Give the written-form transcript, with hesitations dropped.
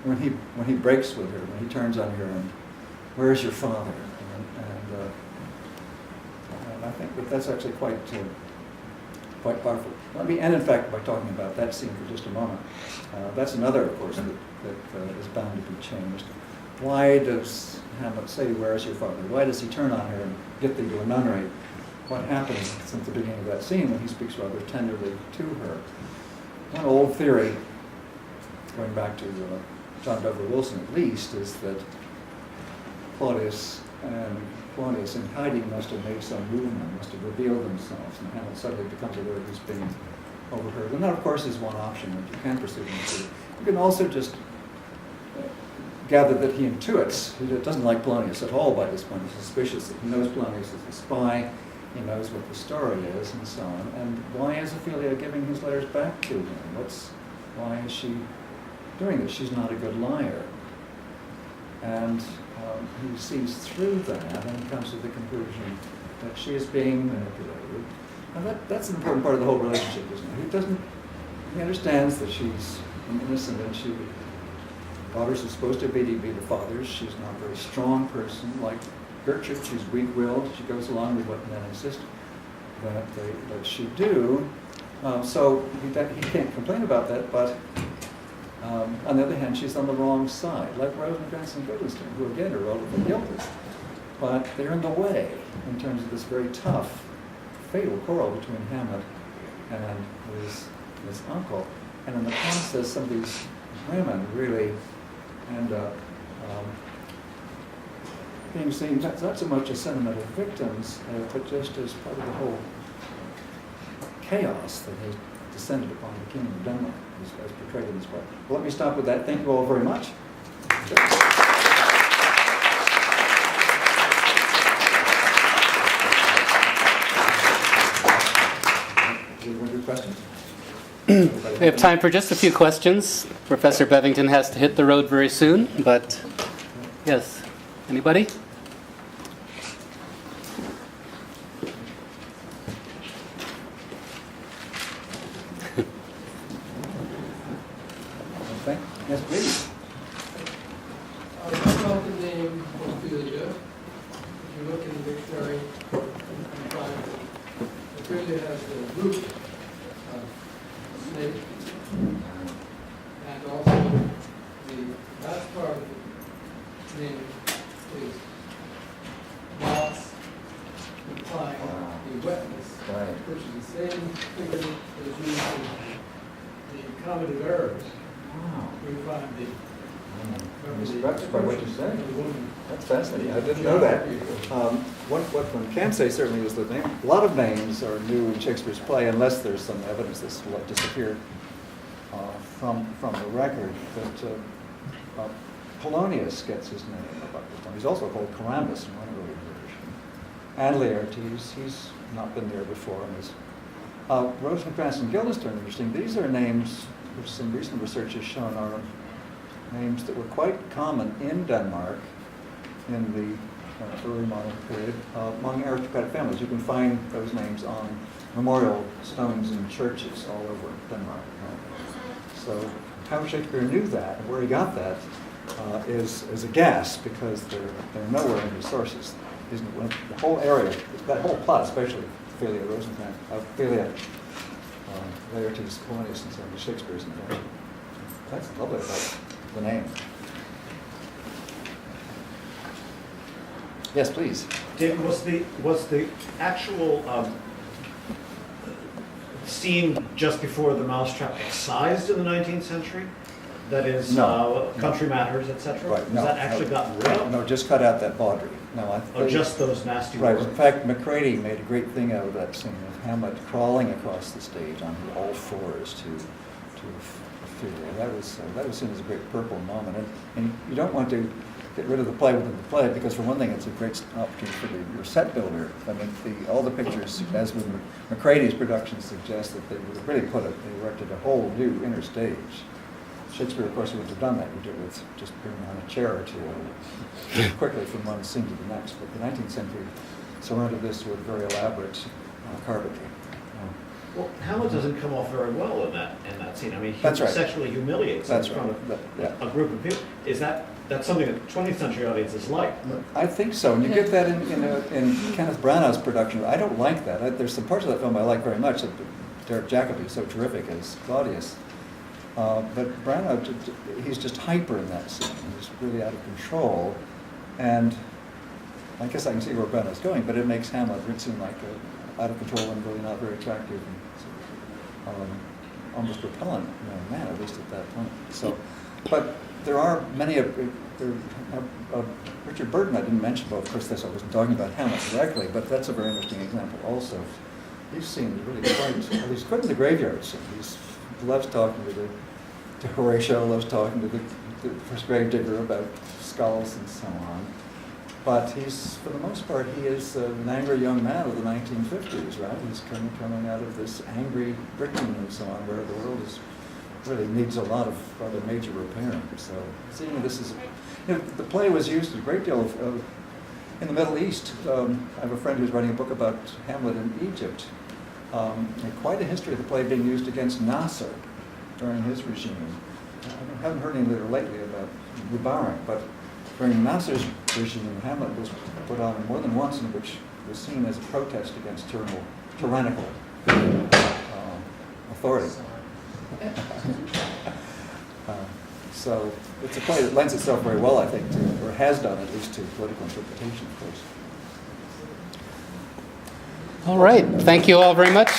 when he breaks with her, when he turns on her and, "Where's your father?" And I think that's actually quite powerful. Let me end, in fact, by talking about that scene for just a moment. That's another, of course, that is bound to be changed. Why does Hamlet say, "Where's your father?" Why does he turn on her and get thee to a nunnery? What happens since the beginning of that scene when he speaks rather tenderly to her? One old theory, going back to John Dover Wilson at least, is that Claudius and Polonius in hiding must have made some movement, must have revealed themselves, and Hamlet suddenly becomes aware of he's being overheard. And that, of course, is one option that you can pursue. You can also just gather that he intuits. He doesn't like Polonius at all by this point. He's suspicious that he knows Polonius is a spy. He knows what the story is, and so on. And why is Ophelia giving his letters back to him? Why is she doing this? She's not a good liar. And he sees through that and comes to the conclusion that she is being manipulated. And that's an important part of the whole relationship, isn't it? He understands that she's innocent and daughters are supposed to be the fathers. She's not a very strong person. Like Gertrude, she's weak-willed. She goes along with what men insist that she do. So he can't complain about that, but on the other hand, she's on the wrong side, like Rosencrantz and Guildenstern, who again are relatively guilty, but they're in the way in terms of this very tough, fatal quarrel between Hamlet and his uncle. And in the process, some of these women really end up being seen not so much as sentimental victims, but just as part of the whole chaos that has descended upon the Kingdom of Denmark, as portrayed in this play. Well, let me stop with that. Thank you all very much. Do you want to do questions? We have time for just a few questions. Professor Bevington has to hit the road very soon, but yes. Anybody? Okay. Yes, please. What about the name Ophelia? If you look in the dictionary, you find Ophelia has the root of snake, and also the last part of the name is moss, implying the wetness, Right. which is the same figure that is used in the Comedy of Errors. Wow. We find the I'm struck by what you said. That's fascinating. I didn't know that. What one can say certainly is that a lot of names are new in Shakespeare's play, unless there's some evidence that's disappeared from the record. But Polonius gets his name about this time. He's also called Columbus in one early version. And Laertes, he's not been there before. And Rosencrantz and Guildenstern, interesting. These are names which some recent research has shown are names that were quite common in Denmark in the early modern period among aristocratic families. You can find those names on memorial stones in churches all over Denmark. So how Shakespeare knew that and where he got that is a guess, because they're nowhere in his sources. The whole area, that whole plot, especially Ophelia Rosencrantz, Ophelia Laertes, Polonius, and so on, Shakespeare's invention. That's lovely about the name. Yes, please. David, was the actual scene just before the mousetrap excised in the 19th century? That is, No. country matters, etc. Right. Was No, that actually gotten rid of? No, just cut out that bawdry. No, Just those nasty right. words. In fact, Macready made a great thing out of that scene of Hamlet crawling across the stage on all fours to Ophelia. That was seen as a great purple moment, and you don't want to get rid of the play within the play, because for one thing, it's a great opportunity for your set builder. I mean, all the pictures, as with Macready's production, suggest that they really they erected a whole new inner stage. Shakespeare, of course, wouldn't have done that. He did it with just bringing on a chair or two quickly from one scene to the next. But the 19th century surrounded this with very elaborate carpentry. Well, Hamlet doesn't come off very well in that scene. I mean, he That's right. sexually humiliates That's in front right. of a group of people. That's something that 20th century audiences like? I think so, and you get that in Kenneth Branagh's production. I don't like that. There's some parts of that film I like very much. Derek Jacobi is so terrific as Claudius. But Branagh, he's just hyper in that scene. He's really out of control. And I guess I can see where Branagh's going, but it makes Hamlet seem like out of control and really not very attractive and almost repellent young man, at least at that point. So, but there are many Richard Burton I didn't mention, but of course this I wasn't talking about Hamlet directly, but that's a very interesting example also. These scenes really he's quite in the graveyard scene. He loves talking to Horatio, loves talking to the first gravedigger about skulls and so on. But he's, for the most part, he is an angry young man of the 1950s, right? He's coming out of this angry Britain and so on, where the world really needs a lot of rather major repairing. So seeing this is, the play was used a great deal in the Middle East. I have a friend who's writing a book about Hamlet in Egypt. And quite a history of the play being used against Nasser during his regime. I haven't heard any later lately about Mubarak, but during Nasser's regime, Hamlet was put on more than once, in which was seen as a protest against tyrannical authority. So it's a play that lends itself very well, I think, to, or has done at least, to political interpretation, of course. All right. Thank you all very much.